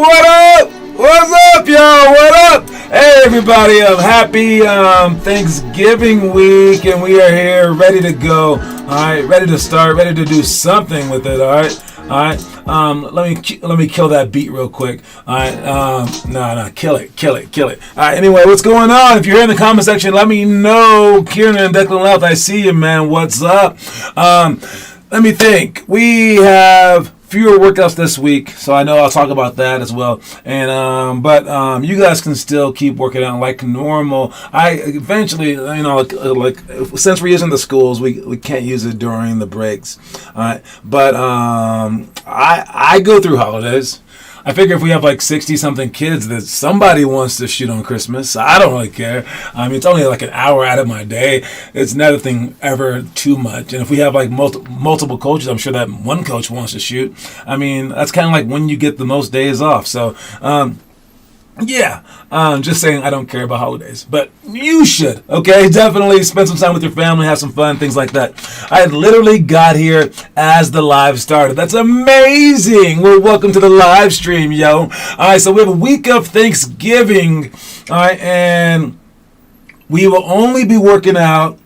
What up? What's up, y'all? What up? Hey, everybody. Happy Thanksgiving week, and we are here ready to go. All right, ready to start, ready to do something with it. All right. Let me kill that beat real quick. All right, no, kill it. All right, anyway, what's going on? If you're here in the comment section, let me know. Kieran and Declan Left, I see you, man. What's up? Let me think. We have fewer workouts this week, so I know I'll talk about that as well. And but you guys can still keep working out like normal. I eventually, like since we're using the schools, we can't use it during the breaks. All right, but I go through holidays. I figure if we have like 60-something kids, that somebody wants to shoot on Christmas. I don't really care. I mean, it's only like an hour out of my day. It's nothing ever too much. And if we have like multiple coaches, I'm sure that one coach wants to shoot. I mean, that's kind of like when you get the most days off. So, just saying I don't care about holidays, but you should, okay? Definitely spend some time with your family, have some fun, things like that. I literally got here as the live started. That's amazing. Well, welcome to the live stream, yo. All right, so we have a week of Thanksgiving, all right, and we will only be working out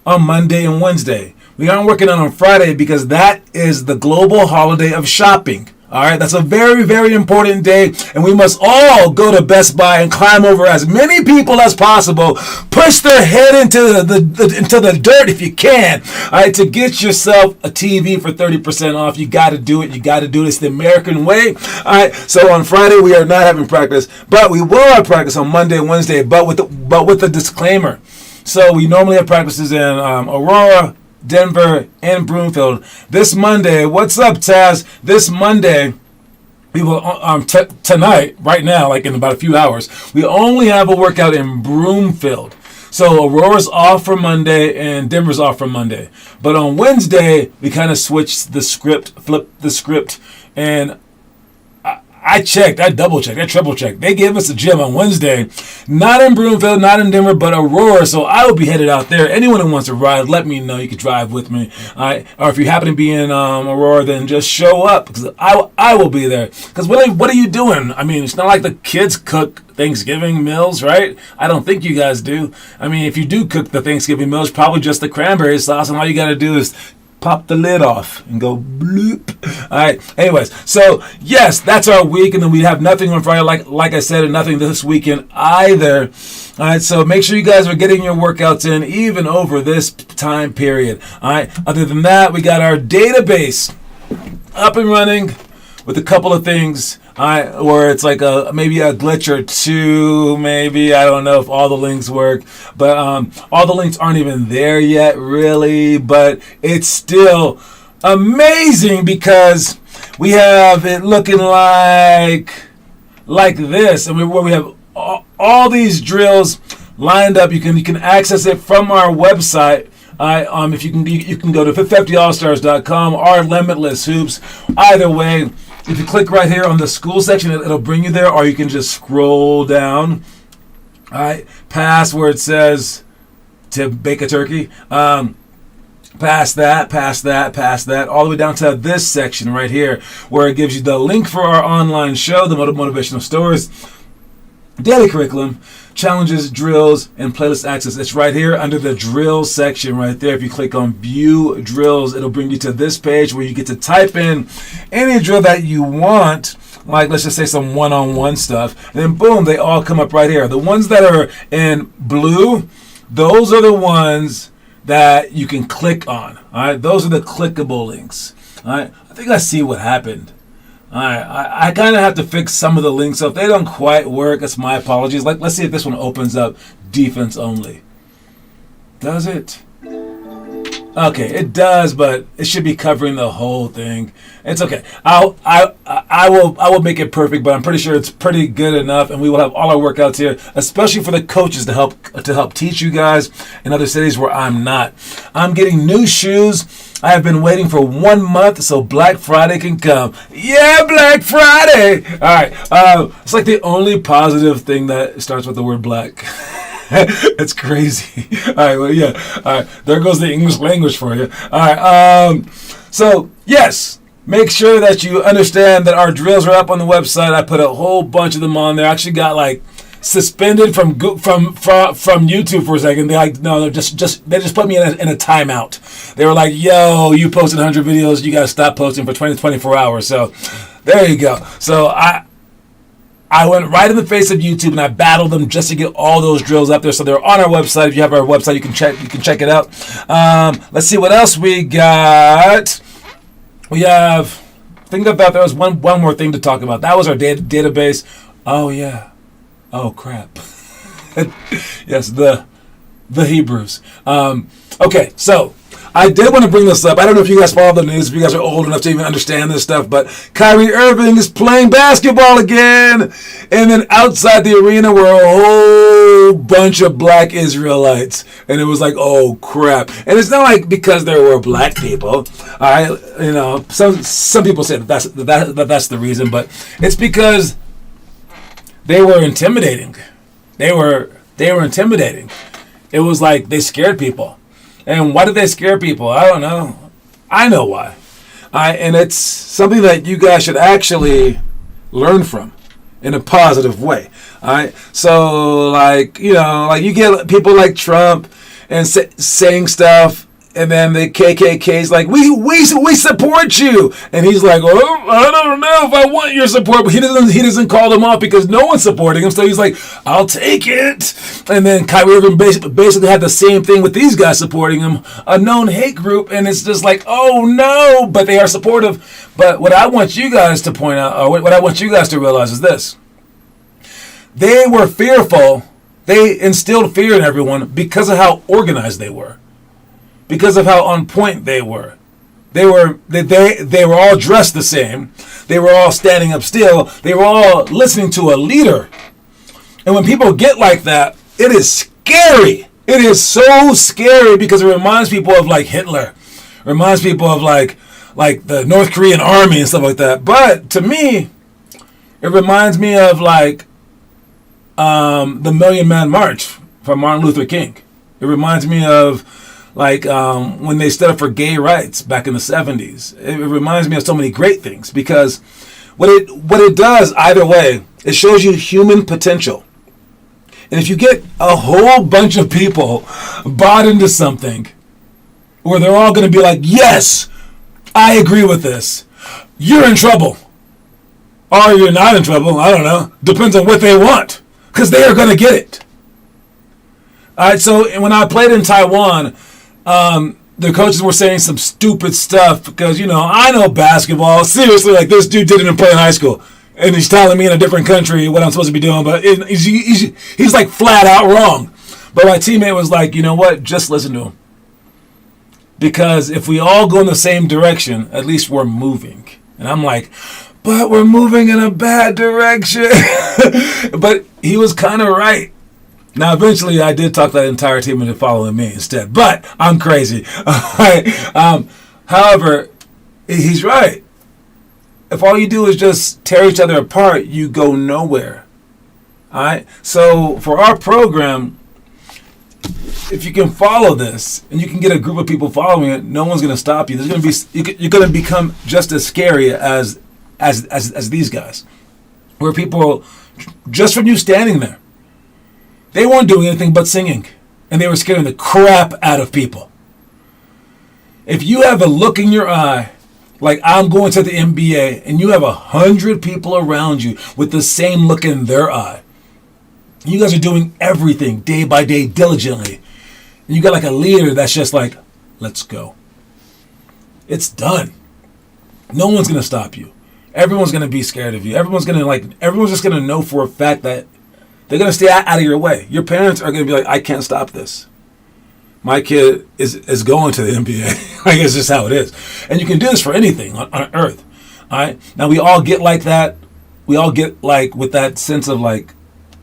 on Monday and Wednesday. We aren't working out on Friday because that is the global holiday of shopping. All right, that's a very, very important day, and we must all go to Best Buy and climb over as many people as possible. Push their head into the dirt if you can. All right, to get yourself a TV for 30% off, you got to do it. You got to do this the American way. All right, so on Friday we are not having practice, but we will have practice on Monday and Wednesday, but with a disclaimer. So we normally have practices in Aurora, Denver, and Broomfield. This Monday, what's up, Taz? This Monday, we will, tonight, right now, like in about a few hours, we only have a workout in Broomfield. So Aurora's off for Monday and Denver's off for Monday. But on Wednesday, we kind of switched the script, flipped the script, and I checked, I double checked, I triple checked. They gave us a gym on Wednesday, not in Broomfield, not in Denver, but Aurora. So I will be headed out there. Anyone who wants to ride, let me know. You can drive with me. All right? Or if you happen to be in Aurora, then just show up because I will be there. Because what are you doing? I mean, it's not like the kids cook Thanksgiving meals, right? I don't think you guys do. I mean, if you do cook the Thanksgiving meals, probably just the cranberry sauce, and all you got to do is pop the lid off and go bloop. All right. Anyways, so yes, that's our week, and then we have nothing on Friday, like I said, and nothing this weekend either. All right. So make sure you guys are getting your workouts in, even over this time period. All right. Other than that, we got our database up and running with a couple of things. Where it's like maybe a glitch or two, maybe. I don't know if all the links work, but all the links aren't even there yet, really. But it's still amazing because we have it looking like this, and where we have all these drills lined up. You can access it from our website. If you can go to 50allstars.com or Limitless Hoops. Either way. If you click right here on the school section, it'll bring you there, or you can just scroll down, all right, past where it says to bake a turkey, past that, all the way down to this section right here, where it gives you the link for our online show, the Motivational Stories, daily curriculum, challenges, drills, and playlist access. It's right here under the drill section right there. If you click on view drills, it'll bring you to this page where you get to type in any drill that you want, like let's just say some one-on-one stuff, and then boom, they all come up right here. The ones that are in blue, those are the ones that you can click on. All right, those are the clickable links. All right, I think I see what happened. I kind of have to fix some of the links, so if they don't quite work, it's my apologies. Let's see if this one opens up defense only. Does it? Okay, it does, but it should be covering the whole thing. It's okay. I will make it perfect, but I'm pretty sure it's pretty good enough, and we will have all our workouts here, especially for the coaches to help teach you guys in other cities where I'm not. I'm getting new shoes. I have been waiting for 1 month so Black Friday can come. Yeah, Black Friday! All right, it's like the only positive thing that starts with the word black. It's crazy. All right, well, yeah. All right, there goes the English language for you. All right, so yes, make sure that you understand that our drills are up on the website. I put a whole bunch of them on there. I actually got like suspended from YouTube for a second. They like no, they just put me in a timeout. They were like, "Yo, you posted 100 videos. You got to stop posting for 24 hours." So there you go. So I went right in the face of YouTube and I battled them just to get all those drills up there. So they're on our website. If you have our website, you can check it out. Let's see what else we got. We have. Think about there was one more thing to talk about. That was our database. Oh yeah. Oh crap. Yes, the Hebrews. Okay, so I did want to bring this up. I don't know if you guys follow the news, if you guys are old enough to even understand this stuff, but Kyrie Irving is playing basketball again. And then outside the arena were a whole bunch of black Israelites. And it was like, oh crap. And it's not like because there were black people. Some people say that's the reason, but it's because they were intimidating. They were intimidating. It was like they scared people. And why did they scare people? I don't know. I know why. And it's something that you guys should actually learn from in a positive way. All right. So like you get people like Trump and saying stuff. And then the KKK's like, we support you, and he's like, oh, I don't know if I want your support, but he doesn't call them off because no one's supporting him, so he's like, I'll take it. And then Kyrie Irving basically had the same thing with these guys supporting him, a known hate group, and it's just like, oh no, but they are supportive. But what I want you guys to point out, or what I want you guys to realize is this: they were fearful. They instilled fear in everyone because of how organized they were. Because of how on point they were. They were all dressed the same. They were all standing up still. They were all listening to a leader. And when people get like that, it is scary. It is so scary because it reminds people of like Hitler. It reminds people of like the North Korean army and stuff like that. But to me, it reminds me of like the Million Man March from Martin Luther King. It reminds me of like when they stood up for gay rights back in the 70s. It reminds me of so many great things because what it does either way, it shows you human potential. And if you get a whole bunch of people bought into something where they're all going to be like, yes, I agree with this, you're in trouble. Or you're not in trouble, I don't know. Depends on what they want because they are going to get it. All right, so when I played in Taiwan, the coaches were saying some stupid stuff because, I know basketball. Seriously, like this dude didn't even play in high school. And he's telling me in a different country what I'm supposed to be doing. But he's like flat out wrong. But my teammate was like, you know what? Just listen to him. Because if we all go in the same direction, at least we're moving. And I'm like, but we're moving in a bad direction. But he was kind of right. Now, eventually, I did talk that entire team into following me instead, but I'm crazy. All right. However, he's right. If all you do is just tear each other apart, you go nowhere. All right. So for our program, if you can follow this and you can get a group of people following it, no one's going to stop you. There's going to be you're going to become just as scary as these guys, where people just from you standing there. They weren't doing anything but singing. And they were scaring the crap out of people. If you have a look in your eye, like I'm going to the NBA, and you have 100 people around you with the same look in their eye, you guys are doing everything day by day diligently. And you got like a leader that's just like, let's go. It's done. No one's going to stop you. Everyone's going to be scared of you. Everyone's just going to know for a fact that they're going to stay out of your way. Your parents are going to be like, I can't stop this. My kid is going to the NBA. I guess that's how it is. And you can do this for anything on earth. All right. Now, we all get like that. We all get like with that sense of like,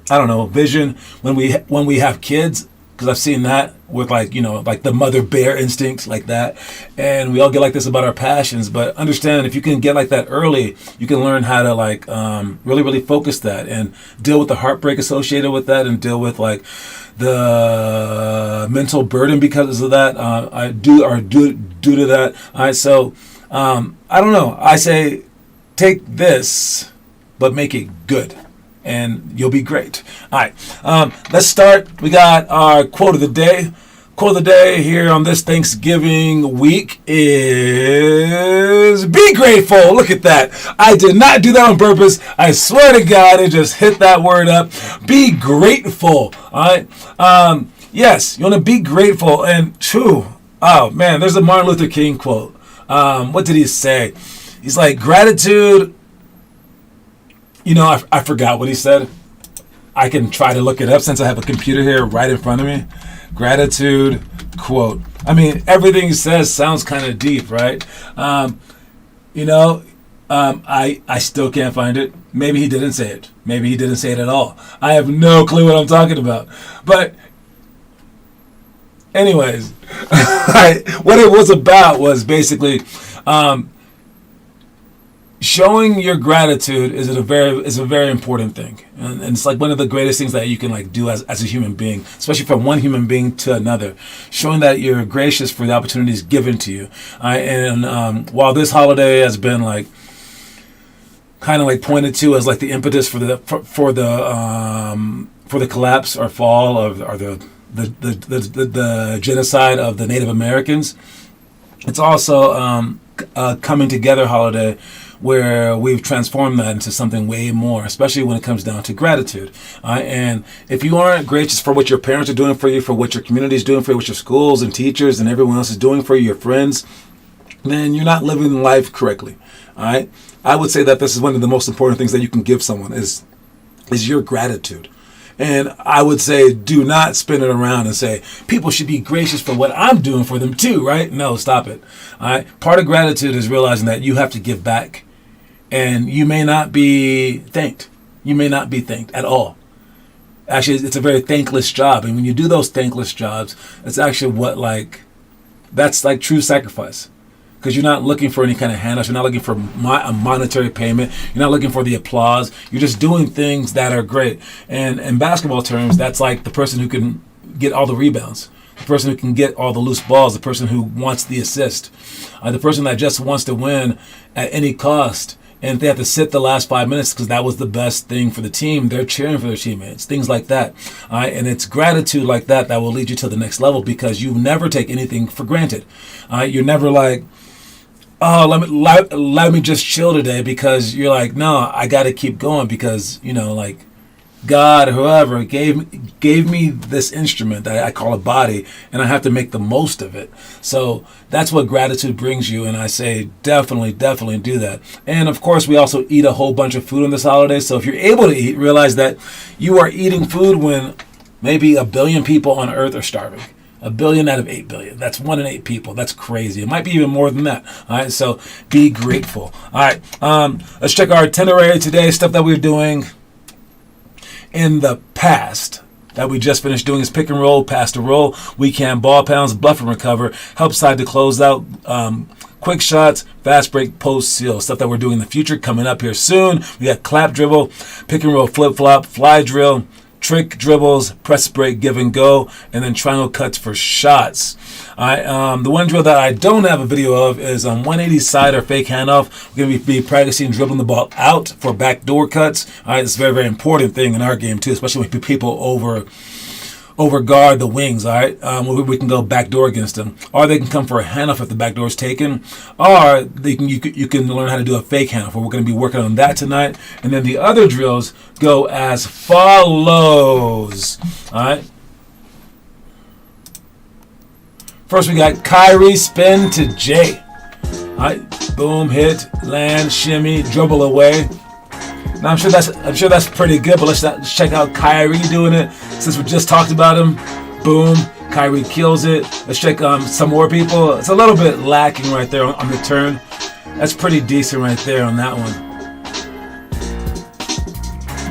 I don't know, vision when we have kids. Because I've seen that with like the mother bear instincts like that. And we all get like this about our passions. But understand, if you can get like that early, you can learn how to like really, really focus that and deal with the heartbreak associated with that and deal with like the mental burden because of that. Due to that. All right, so I don't know. I say take this, but make it good, and you'll be great. All right, let's start. We got our quote of the day. Quote of the day here on this Thanksgiving week is be grateful. Look at that. I did not do that on purpose. I swear to God, it just hit that word up. Be grateful. All right. Yes, you want to be grateful. And true. Oh, man, there's a Martin Luther King quote. What did he say? He's like, gratitude. You know, I forgot what he said. I can try to look it up since I have a computer here right in front of me. Gratitude quote. I mean, everything he says sounds kind of deep, right? I still can't find it. Maybe he didn't say it. Maybe he didn't say it at all. I have no clue what I'm talking about. But anyways, what it was about was basically showing your gratitude is a very important thing, and it's like one of the greatest things that you can like do as a human being, especially from one human being to another. Showing that you're gracious for the opportunities given to you. And while this holiday has been like kind of like pointed to as like the impetus for the collapse or fall or the genocide of the Native Americans, it's also a coming together holiday where we've transformed that into something way more, especially when it comes down to gratitude. And if you aren't gracious for what your parents are doing for you, for what your community is doing for you, what your schools and teachers and everyone else is doing for you, your friends, then you're not living life correctly. All right. I would say that this is one of the most important things that you can give someone is your gratitude. And I would say, do not spin it around and say, people should be gracious for what I'm doing for them too, right? No, stop it. All right. Part of gratitude is realizing that you have to give back. And you may not be thanked. You may not be thanked at all. Actually, it's a very thankless job. And when you do those thankless jobs, it's actually that's like true sacrifice. Because you're not looking for any kind of handouts. You're not looking for a monetary payment. You're not looking for the applause. You're just doing things that are great. And in basketball terms, that's like the person who can get all the rebounds. The person who can get all the loose balls. The person who wants the assist. The person that just wants to win at any cost. And if they have to sit the last 5 minutes because that was the best thing for the team, they're cheering for their teammates, things like that. And it's gratitude like that will lead you to the next level, because you never take anything for granted. You're never like, oh, let me just chill today, because you're like, no, I got to keep going because, like God or whoever gave me this instrument that I call a body, and I have to make the most of it. So that's what gratitude brings you, and I say definitely do that. And of course, we also eat a whole bunch of food on this holiday. So if you're able to eat, realize that you are eating food when maybe 1 billion people on Earth are starving. 1 billion out of 8 billion. That's 1 in 8 people. That's crazy. It might be even more than that. All right, so be grateful. All right, let's check our itinerary today. Stuff that we're doing in the past that we just finished doing is pick and roll, pass to roll, weekend ball pounds, bluff and recover, help side to close out, quick shots, fast break, post seal. Stuff that we're doing in the future coming up here soon. We got clap dribble, pick and roll, flip flop, fly drill, trick dribbles, press break, give and go, and then triangle cuts for shots. The one drill that I don't have a video of is 180 side or fake handoff. We're going to be practicing dribbling the ball out for backdoor cuts. It's a very, very important thing in our game too, especially when people over guard the wings. We can go backdoor against them, or they can come for a handoff if the backdoor is taken, or you can learn how to do a fake handoff. We're going to be working on that tonight. And then the other drills go as follows. All right. First, we got Kyrie spin to J. All right, boom, hit, land, shimmy, dribble away. Now I'm sure that's pretty good, but let's check out Kyrie doing it. Since we just talked about him, boom, Kyrie kills it. Let's check some more people. It's a little bit lacking right there on the turn. That's pretty decent right there on that one.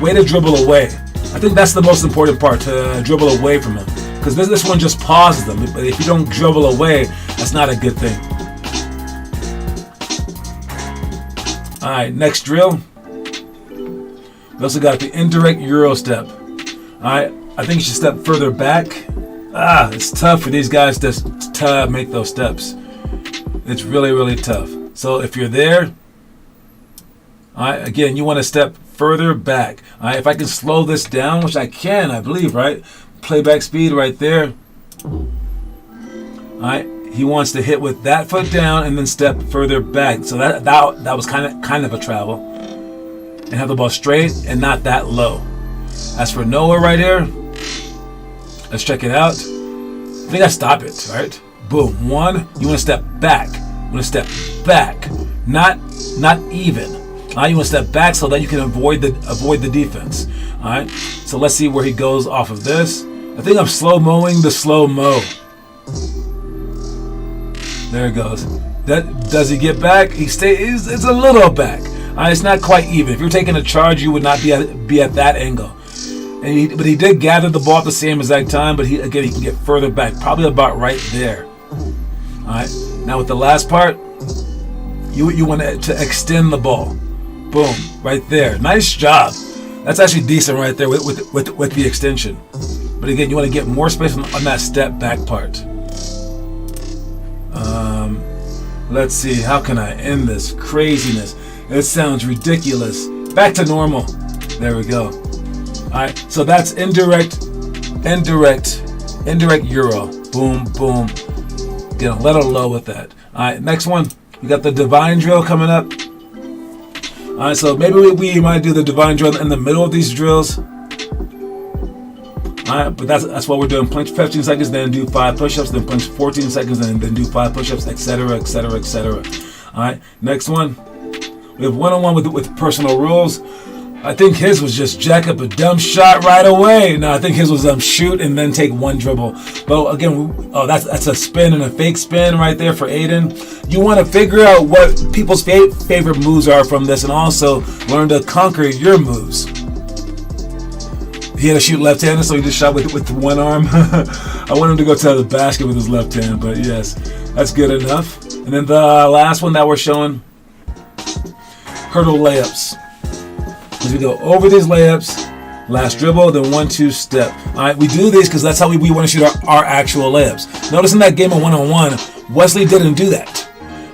Way to dribble away. I think that's the most important part, to dribble away from him. Because this one just pauses them. But if you don't dribble away, that's not a good thing. All right, next drill. We also got the indirect Euro step. All right, I think you should step further back. It's tough for these guys to make those steps. It's really, really tough. So if you're there, all right, again, you want to step further back. All right, if I can slow this down, which I can, I believe, right? Playback speed right there. All right, he wants to hit with that foot down and then step further back. So that was kind of a travel. And have the ball straight and not that low. As for Noah right here, let's check it out. I think I stop it, right? Boom. One, you want to step back. You want to step back, not even. All right, you want to step back so that you can avoid the defense. All right. So let's see where he goes off of this. I think I'm slow-moing the slow-mo. There it goes. Does he get back? It's a little back. It's not quite even. If you're taking a charge, you would not be at that angle. But he did gather the ball at the same exact time. But he can get further back, probably about right there. All right. Now with the last part, you want to extend the ball. Boom, right there. Nice job. That's actually decent right there with the extension. But again, you want to get more space on that step back part. Let's see. How can I end this craziness? It sounds ridiculous. Back to normal. There we go. All right. So that's indirect Euro. Boom, boom. Get a little low with that. All right. Next one. We got the divine drill coming up. All right. So maybe we might do the divine drill in the middle of these drills. All right, but that's what we're doing. Plank for 15 seconds, then do 5 push-ups, then plank for 14 seconds, and then do 5 push-ups, etc., etc., etc. All right, next one. We have one-on-one with personal rules. I think his was just jack up a dumb shot right away. No, I think his was shoot and then take one dribble. But again, that's a spin and a fake spin right there for Aiden. You want to figure out what people's favorite moves are from this, and also learn to conquer your moves. He had to shoot left-handed, so he just shot with one arm. I want him to go to the basket with his left hand, but yes, that's good enough. And then the last one that we're showing, hurdle layups. As we go over these layups, last dribble, then 1-2 step. All right, we do these because that's how we want to shoot our actual layups. Notice in that game of one-on-one, Wesley didn't do that.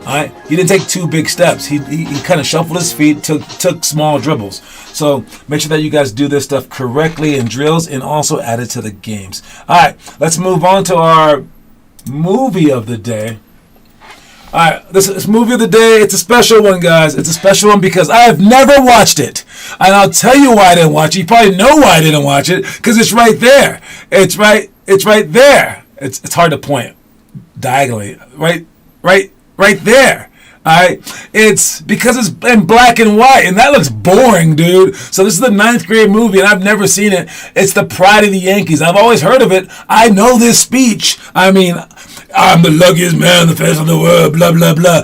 All right, he didn't take 2 big steps. He kind of shuffled his feet, took small dribbles. So make sure that you guys do this stuff correctly in drills and also add it to the games. All right, let's move on to our movie of the day. All right, this movie of the day, it's a special one, guys. It's a special one because I have never watched it. And I'll tell you why I didn't watch it. You probably know why I didn't watch it, because it's right there. It's right there. It's hard to point diagonally. Right there. Alright? It's because it's in black and white, and that looks boring, dude. So this is the 9th grade movie, and I've never seen it. It's The Pride of the Yankees. I've always heard of it. I know this speech. I mean, I'm the luckiest man on the face of the world, blah, blah, blah.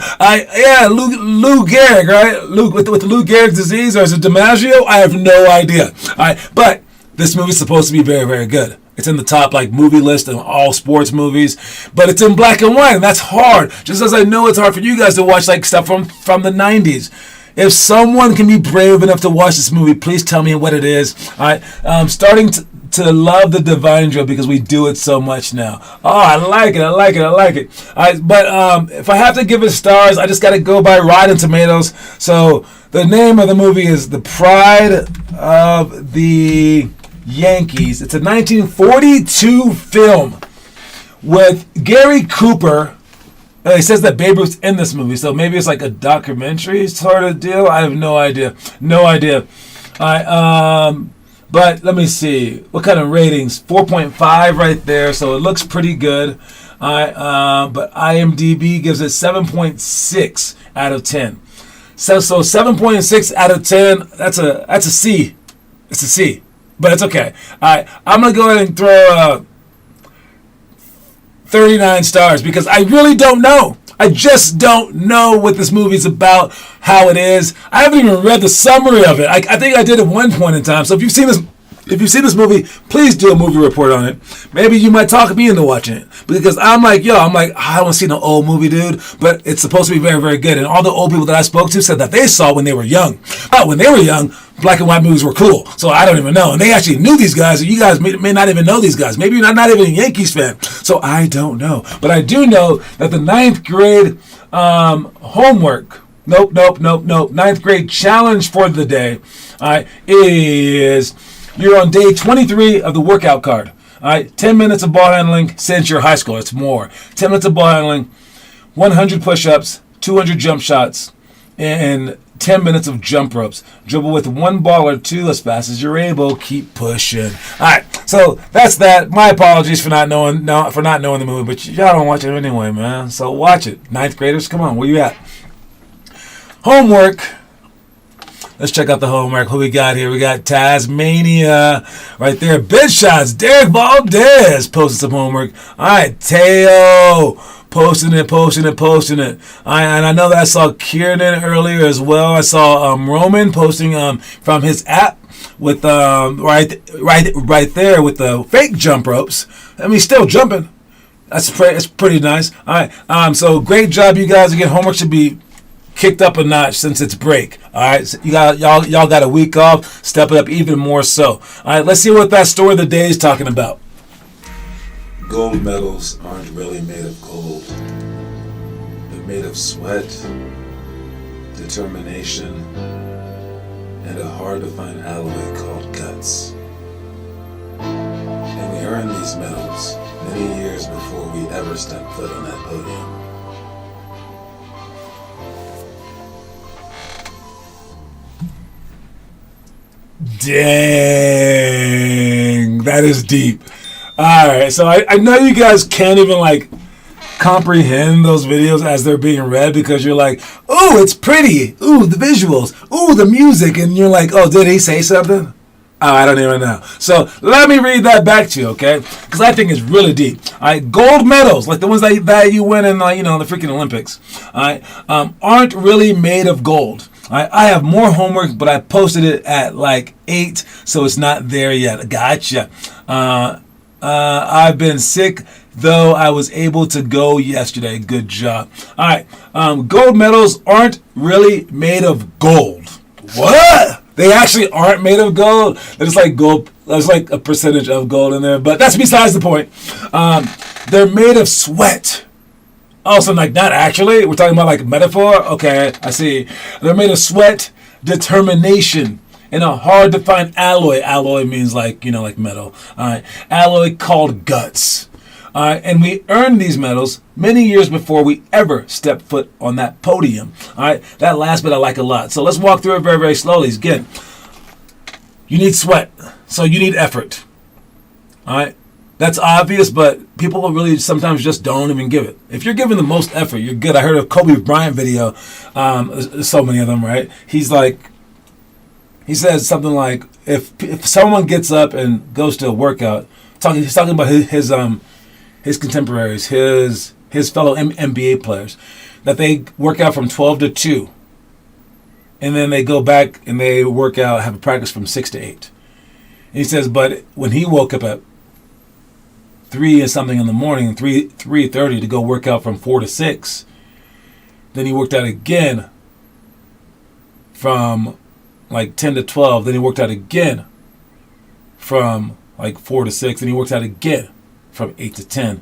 Lou Gehrig, right? With the Lou Gehrig's disease, or is it DiMaggio? I have no idea. Alright, but this movie's supposed to be very, very good. It's in the top movie list of all sports movies, but it's in black and white, and that's hard. Just as I know it's hard for you guys to watch stuff from the 90s. If someone can be brave enough to watch this movie, please tell me what it is. All right, I'm starting to love the divine drill because we do it so much now. Oh, I like it. All right, but if I have to give it stars, I just got to go by Rotten Tomatoes. So the name of the movie is The Pride of the Yankees. It's a 1942 film with Gary Cooper. He says that Babe Ruth's in this movie, so maybe it's like a documentary sort of deal. I have no idea. All right, but let me see. What kind of ratings? 4.5 right there, so it looks pretty good. All right, but IMDb gives it 7.6 out of 10. So 7.6 out of 10. That's a C. It's a C. But it's okay. All right, I'm going to go ahead and throw 39 stars because I really don't know. I just don't know what this movie's about, how it is. I haven't even read the summary of it. I think I did at one point in time. So if you've seen If you've seen this movie, please do a movie report on it. Maybe you might talk me into watching it. Because I'm like, I don't see no old movie, dude. But it's supposed to be very, very good. And all the old people that I spoke to said that they saw when they were young. But when they were young, black and white movies were cool. So I don't even know. And they actually knew these guys. You guys may not even know these guys. Maybe you're not even a Yankees fan. So I don't know. But I do know that the ninth grade homework, ninth grade challenge for the day, is you're on day 23 of the workout card. 10 minutes of ball handling since you're high school. It's more. 10 minutes of ball handling, 100 push-ups, 200 jump shots, and 10 minutes of jump ropes. Dribble with one ball or two as fast as you're able. Keep pushing. All right, so that's that. My apologies for not knowing the movie, but y'all don't watch it anyway, man. So watch it. Ninth graders, come on, where you at? Homework. Let's check out the homework. Who we got here? We got Tasmania right there. Bid shots. Derek Valdez posted some homework. All right, Teo posting it. And I know that I saw Kieran earlier as well. I saw Roman posting from his app with right there with the fake jump ropes. I mean, still jumping. That's pretty nice. All right. So great job, you guys. Again, homework should be kicked up a notch since it's break. All right, so y'all got a week off. Step it up even more so. All right, let's see what that story of the day is talking about. Gold medals aren't really made of gold. They're made of sweat, determination, and a hard-to-find alloy called guts. And we earn these medals many years before we ever step foot on that podium. Dang, that is deep. All right, so I know you guys can't even comprehend those videos as they're being read because you're like, ooh, it's pretty. Ooh, the visuals. Ooh, the music. And you're like, oh, did he say something? Oh, I don't even know. So let me read that back to you, okay? Because I think it's really deep. All right, gold medals, like the ones that you win in, the freaking Olympics, all right, aren't really made of gold. I have more homework, but I posted it at 8, so it's not there yet. Gotcha. I've been sick, though I was able to go yesterday. Good job. All right. Gold medals aren't really made of gold. What? They actually aren't made of gold. They're just like gold. There's a percentage of gold in there, but that's besides the point. They're made of sweat. Also, not actually. We're talking about metaphor. Okay, I see. They're made of sweat, determination, and a hard-to-find alloy. Alloy means metal. All right, alloy called guts. All right, and we earned these medals many years before we ever stepped foot on that podium. All right, that last bit I like a lot. So let's walk through it very, very slowly. Again, you need sweat, so you need effort. All right. That's obvious, but people really sometimes just don't even give it. If you're giving the most effort, you're good. I heard a Kobe Bryant video. So many of them, right? He says something like, if someone gets up and goes to a workout, he's talking about his contemporaries, his fellow NBA players, that they work out from 12 to 2, and then they go back and they work out, have a practice from 6 to 8. And he says, but when he woke up at 3 and something in the morning, 3:30 to go work out from 4 to 6. Then he worked out again from 10 to 12. Then he worked out again from 4 to 6. Then he worked out again from 8 to 10.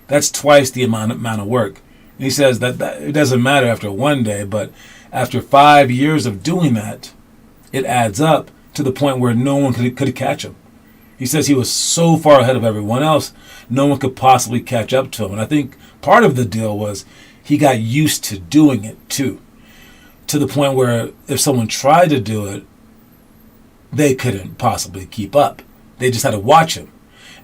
That's twice the amount of work. And he says that it doesn't matter after one day, but after 5 years of doing that, it adds up to the point where no one could catch him. He says he was so far ahead of everyone else, no one could possibly catch up to him. And I think part of the deal was he got used to doing it too, to the point where if someone tried to do it, they couldn't possibly keep up. They just had to watch him.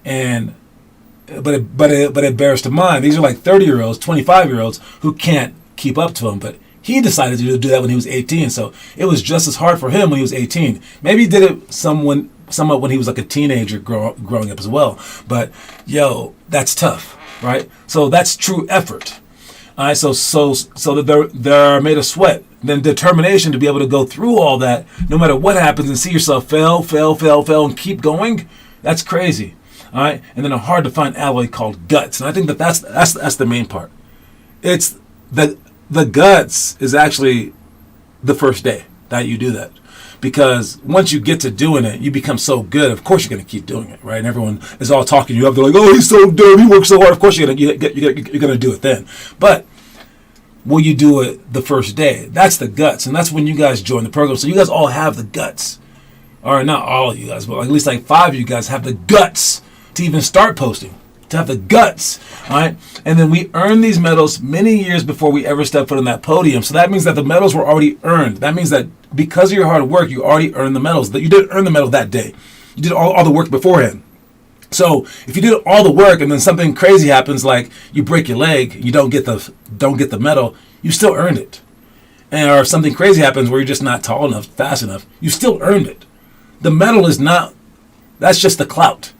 But it bears to mind, these are 30-year-olds, 25-year-olds who can't keep up to him. But he decided to do that when he was 18, so it was just as hard for him when he was 18. Maybe he did it somewhat when he was a teenager growing up as well. But, that's tough, right? So that's true effort. All right, so that they're made of sweat. then determination to be able to go through all that, no matter what happens, and see yourself fail, and keep going. That's crazy. All right, and then a hard to find alloy called guts, and I think that's the main part. It's the guts is actually the first day that you do that, because once you get to doing it, you become so good. Of course, you're going to keep doing it, right? And everyone is all talking you up. They're like, "Oh, he's so good. He works so hard." Of course, you're going to do it then. But will you do it the first day? That's the guts, and that's when you guys join the program. So you guys all have the guts, or not all of you guys, but at least like 5 of you guys have the guts to even start posting, to have the guts, all right? And then we earn these medals many years before we ever step foot on that podium. So that means that the medals were already earned. That means that because of your hard work, you already earned the medals. That you didn't earn the medal that day. You did all the work beforehand. So if you did all the work and then something crazy happens, like you break your leg, you don't get the medal, you still earned it. And or if something crazy happens where you're just not tall enough, fast enough, you still earned it. The medal is not. That's just the clout.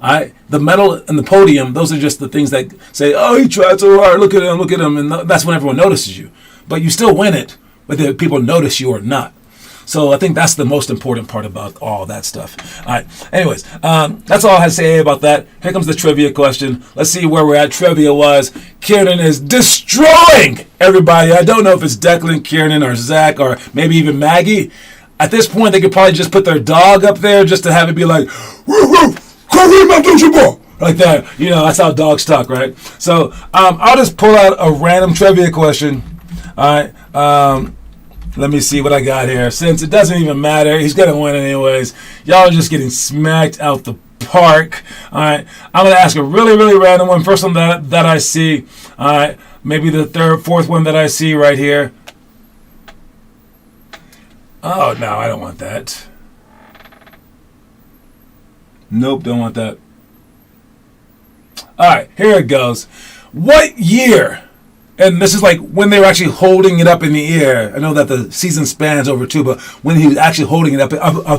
All right, the medal and the podium, those are just the things that say, "Oh, he tried so hard, look at him," and that's when everyone notices you. But you still win it, whether people notice you or not. So I think that's the most important part about all that stuff. All right, anyways, that's all I had to say about that. Here comes the trivia question. Let's see where we're at trivia-wise. Kieran is destroying everybody. I don't know if it's Declan, Kieran, or Zach, or maybe even Maggie. At this point, they could probably just put their dog up there just to have it be like, "Woof, woof. Like that, that's how dogs talk, right? So I'll just pull out a random trivia question. All right, let me see what I got here. Since it doesn't even matter, he's gonna win anyways. Y'all are just getting smacked out the park. All right, I'm gonna ask a really, really random one. First one that I see. All right, maybe the third, fourth one that I see right here. Oh no, I don't want that. Nope, don't want that. All right, here it goes. What year? And this is like when they were actually holding it up in the air. I know that the season spans over 2, but when he was actually holding it up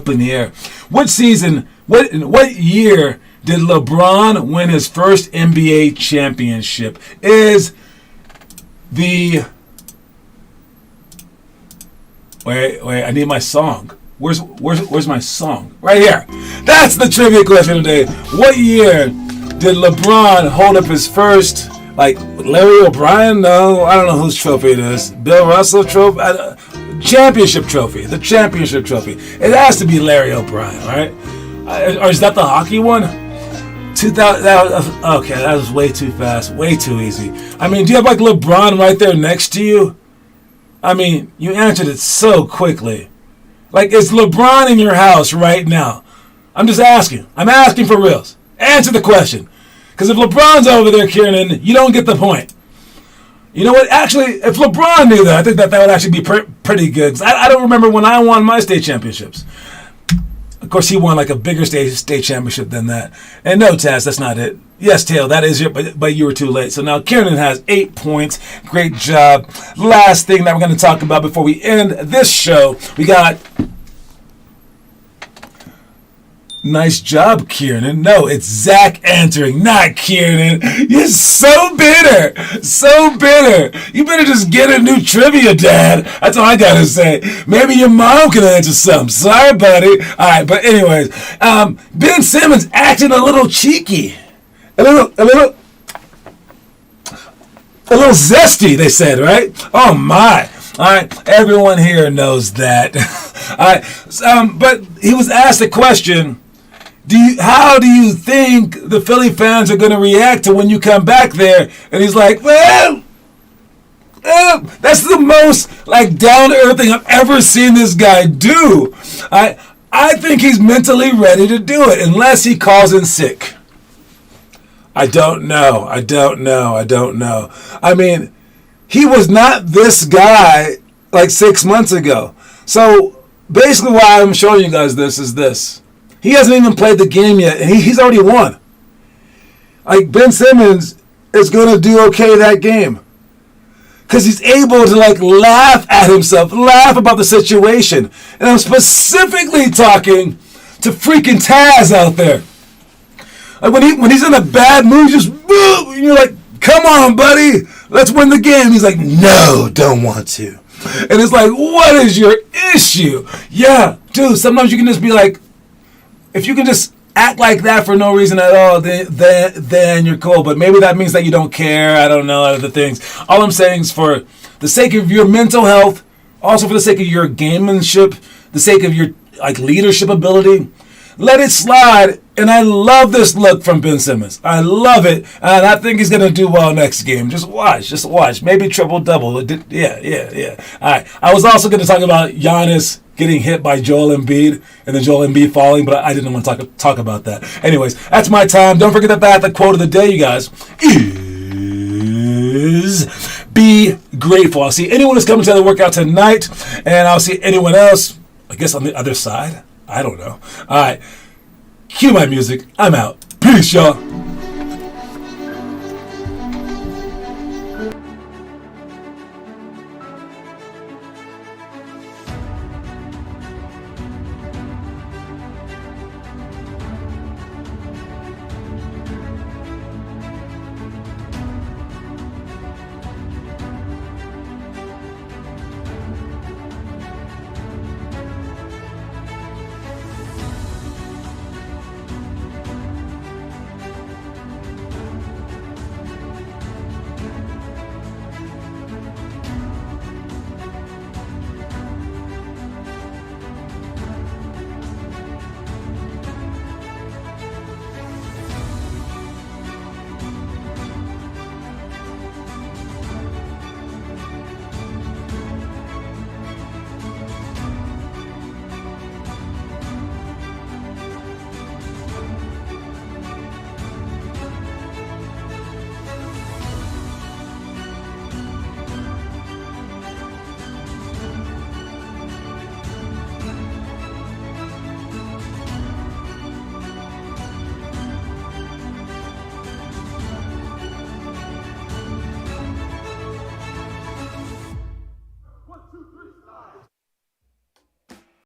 in the air. What season, what year did LeBron win his first NBA championship? Is the... Wait, I need my song. Where's my song? Right here. That's the trivia question today. What year did LeBron hold up his first, like Larry O'Brien? No, I don't know whose trophy it is. Bill Russell trophy? Championship trophy. The championship trophy. It has to be Larry O'Brien, right? Or is that the hockey one? 2000. Okay, that was way too fast. Way too easy. I mean, do you have like LeBron right there next to you? I mean, you answered it so quickly. Like, is LeBron in your house right now? I'm just asking. I'm asking for reals. Answer the question. Because if LeBron's over there, Kieran, you don't get the point. You know what? Actually, if LeBron knew that, I think that would actually be pretty good. 'Cause I don't remember when I won my state championships. Of course, he won like a bigger state championship than that. And no, Taz, that's not it. Yes, Tail, that is it, but you were too late. So now Kieran has 8 points. Great job. Last thing that we're going to talk about before we end this show, we got... Nice job, Kieran. No, it's Zach answering, not Kieran. You're so bitter. So bitter. You better just get a new trivia, Dad. That's all I got to say. Maybe your mom can answer some. Sorry, buddy. All right, but anyways, Ben Simmons acting a little cheeky. A little zesty, they said, right? Oh, my. All right, everyone here knows that. All right, but he was asked a question. How do you think the Philly fans are going to react to when you come back there? And he's like, well, that's the most like down-to-earth thing I've ever seen this guy do. I think he's mentally ready to do it, unless he calls in sick. I don't know. I mean, he was not this guy like 6 months ago. So basically why I'm showing you guys this is this. He hasn't even played the game yet, and he's already won. Like, Ben Simmons is going to do okay that game. Because he's able to, like, laugh at himself, laugh about the situation. And I'm specifically talking to freaking Taz out there. Like, when he's in a bad mood, just, and you're like, come on, buddy, let's win the game. He's like, no, don't want to. And it's like, what is your issue? Yeah, dude, sometimes you can just be like, if you can just act like that for no reason at all, then you're cool. But maybe that means that you don't care. I don't know, other things. All I'm saying is for the sake of your mental health, also for the sake of your gamemanship, the sake of your like leadership ability, let it slide. And I love this look from Ben Simmons. I love it. And I think he's going to do well next game. Just watch. Maybe triple-double. Yeah. All right. I was also going to talk about Giannis getting hit by Joel Embiid and then Joel Embiid falling, but I didn't want to talk about that. Anyways, that's my time. Don't forget that the quote of the day, you guys, is be grateful. I'll see anyone who's coming to the workout tonight, and I'll see anyone else, I guess, on the other side. I don't know. All right. Cue my music. I'm out. Peace, y'all.